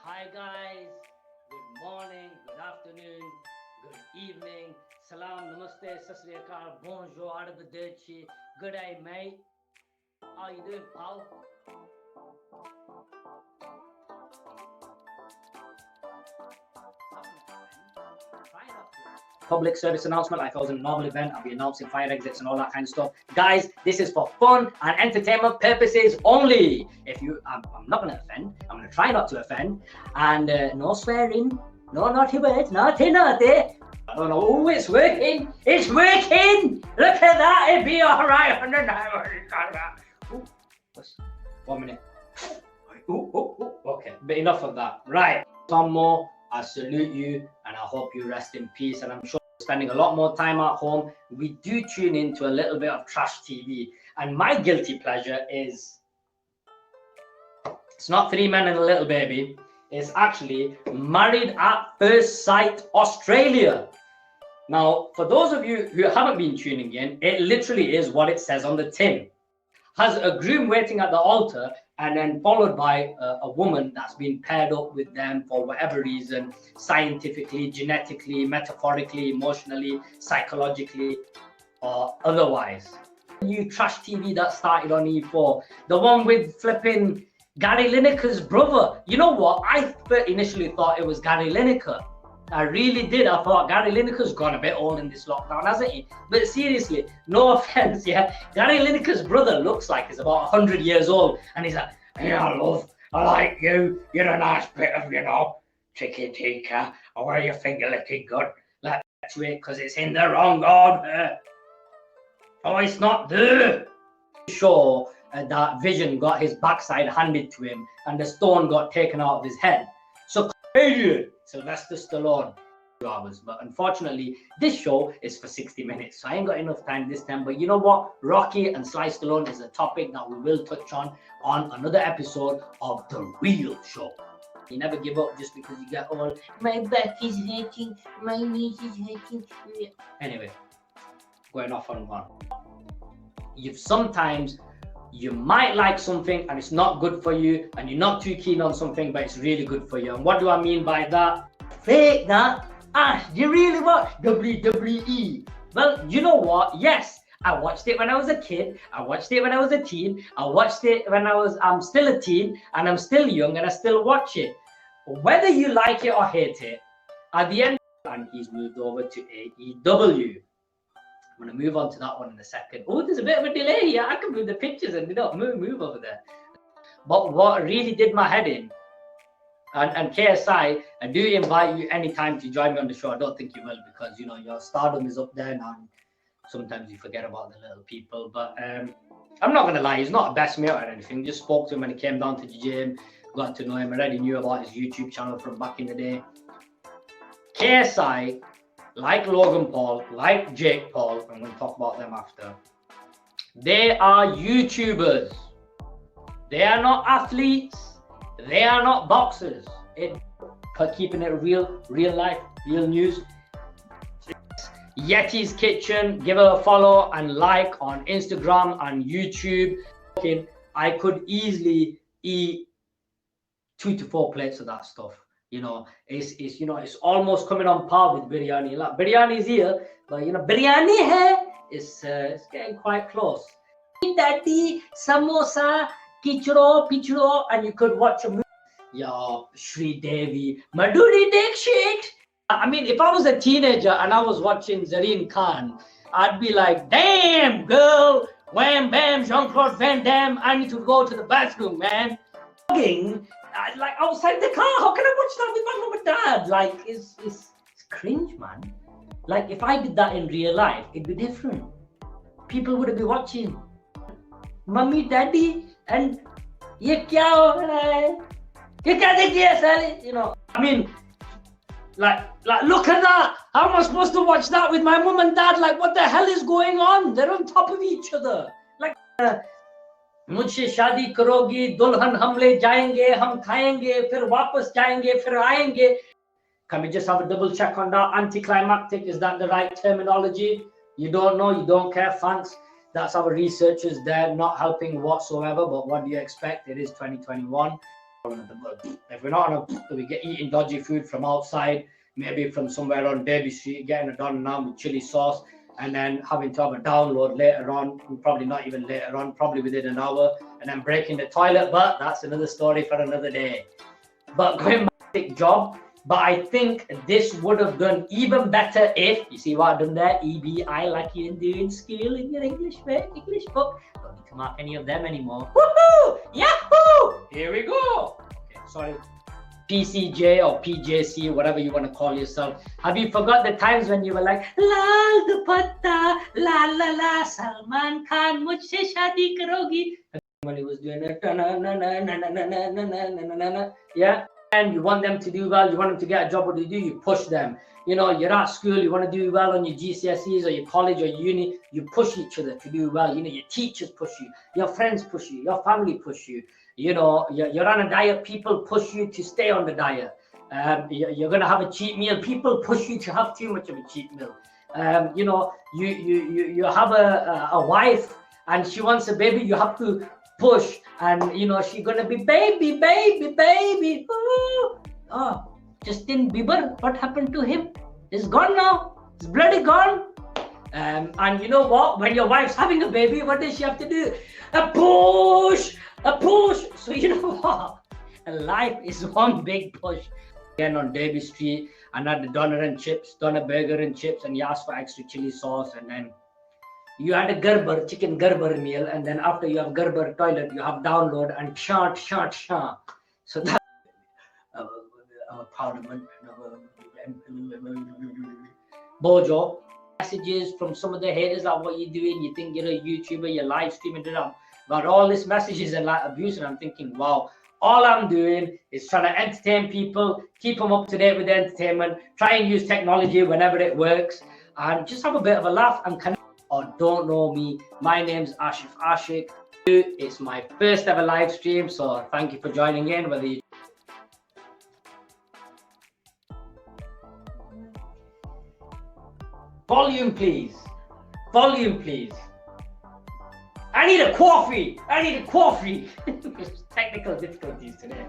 Hi guys, good morning, good afternoon, good evening, salam, namaste, sasriyakal, bonjour, arrivederci, good day mate, how you doing pal? Public service announcement, like I was in a normal event. I'll be announcing fire exits and all that kind of stuff. Guys, this is for fun and entertainment purposes only. I'm not going to offend. I'm going to try not to offend. And no swearing, no naughty words, naughty. Oh no, oh, it's working. It's working. Look at that. It'll be all right. Ooh, 1 minute. Okay, but enough of that. Right. Some more. I salute you and I hope you rest in peace. And I'm sure you're spending a lot more time at home. We do tune into a little bit of trash TV. And my guilty pleasure is, it's not Three Men and a Little Baby. It's actually Married at First Sight Australia. Now, for those of you who haven't been tuning in, it literally is what it says on the tin. Has a groom waiting at the altar and then followed by a woman that's been paired up with them for whatever reason, scientifically, genetically, metaphorically, emotionally, psychologically, or otherwise. New trash TV that started on E4, the one with flipping Gary Lineker's brother. You know what? I initially thought it was Gary Lineker. I really did. I thought Gary Lineker's gone a bit old in this lockdown, hasn't he? But seriously, no offense, yeah. Gary Lineker's brother looks like he's about 100 years old, and he's like, "Yeah, love, I like you. You're a nice bit of, tiki tikka. I wear your finger licking good. Let's to it because it's in the wrong order. Oh, it's not there." Sure, that Vision got his backside handed to him, and the stone got taken out of his head. So, Sylvester Stallone, 2 hours. But unfortunately, this show is for 60 minutes. So I ain't got enough time this time. But you know what? Rocky and Sly Stallone is a topic that we will touch on another episode of The Real Show. You never give up just because you get old. My back is hurting. My knees is hurting. Anyway, going off on one. You might like something and it's not good for you, and you're not too keen on something, but it's really good for you. And what do I mean by that? Fake that. Ash, do you really watch WWE? Well, you know what? Yes, I watched it when I was a kid. I watched it when I was a teen. I watched it when I'm still a teen, and I'm still young, and I still watch it. Whether you like it or hate it, at the end, and he's moved over to AEW. I'm going to move on to that one in a second. Oh, there's a bit of a delay here. I can move the pictures and they don't move over there. But what really did my head in, and KSI, I do invite you anytime to join me on the show. I don't think you will, because, your stardom is up there now. Sometimes you forget about the little people. But I'm not going to lie, he's not a best mate or anything. Just spoke to him when he came down to the gym, got to know him. I already knew about his YouTube channel from back in the day. KSI, like Logan Paul, like Jake Paul, I'm going to talk about them after. They are YouTubers. They are not athletes. They are not boxers. Keeping it real life, real news. Yeti's Kitchen, give her a follow and like on Instagram and YouTube. I could easily eat 2 to 4 plates of that stuff. It's almost coming on par with biryani. Like, biryani's here, but biryani hai, it's getting quite close. Daddy, samosa, pichro, and you could watch a movie. Yeah, Sri Devi, Madhuri Dixit. I mean, if I was a teenager and I was watching Zareen Khan, I'd be like, damn, girl, wham, bam, Jean-Claude Van Damme, I need to go to the bathroom, man. Like outside the car, how can I watch that with my mom and dad? Like, it's cringe, man. Like, if I did that in real life, it'd be different. People would be watching. Mummy, daddy, and ye kya ho raha hai? Ye kya dekhiye sale? I mean, like, look at that. How am I supposed to watch that with my mom and dad? Like, what the hell is going on? They're on top of each other. Like, मुझसे शादी करोगी दुल्हन हम ले जाएंगे हम खाएंगे फिर वापस जाएंगे फिर आएंगे. Can we just have a double check on that? Anticlimactic, is that the right terminology? You don't know, you don't care, thanks. That's our researchers there, not helping whatsoever, but what do you expect? It is 2021. If we're not on a, we get eating dodgy food from outside, maybe from somewhere on Derby Street, getting a don naan with chili sauce, and then having to have a download later on, probably not even later on, probably within an hour, and then breaking the toilet. But that's another story for another day. But going back to the job, but I think this would have done even better if, you see what I've done there, EBI, like you do in school in your English book. Don't need to mark any of them anymore. Woohoo! Yahoo! Here we go. Okay, sorry. PCJ or PJC, whatever you want to call yourself. Have you forgot the times when you were like, Lal dupatta, la la la, Salman Khan, mujhse shaadi karogi? When he was doing it, yeah. And you want them to do well, you want them to get a job. What do? You push them. You know, you're at school, you want to do well on your GCSEs or your college or uni, you push each other to do well. You know, your teachers push you, your friends push you, your family push you. You know, you're on a diet, people push you to stay on the diet. You're going to have a cheat meal, people push you to have too much of a cheat meal. You know, you have a wife and she wants a baby, you have to push, and you know, she's going to be baby. Ooh. Oh, Justin Bieber, what happened to him? He's gone now. He's bloody gone. And you know what? When your wife's having a baby, what does she have to do? A push. So you know what? Life is one big push. Again on Derby Street, and had the doner burger and chips, and you asked for extra chili sauce, and then you had a chicken Gerber meal, and then after you have Gerber toilet, you have download and shant. So that parliament, Bojo. Messages from some of the haters like, what you doing? You think you're a YouTuber, you're live streaming it up. Got all these messages and like abuse, and I'm thinking, wow, all I'm doing is trying to entertain people, keep them up to date with the entertainment, try and use technology whenever it works, and just have a bit of a laugh and connect. Or don't know me, my name's Ashif.ashik. It's my first ever live stream, so thank you for joining in. Whether you volume please, I need a coffee. Technical difficulties today.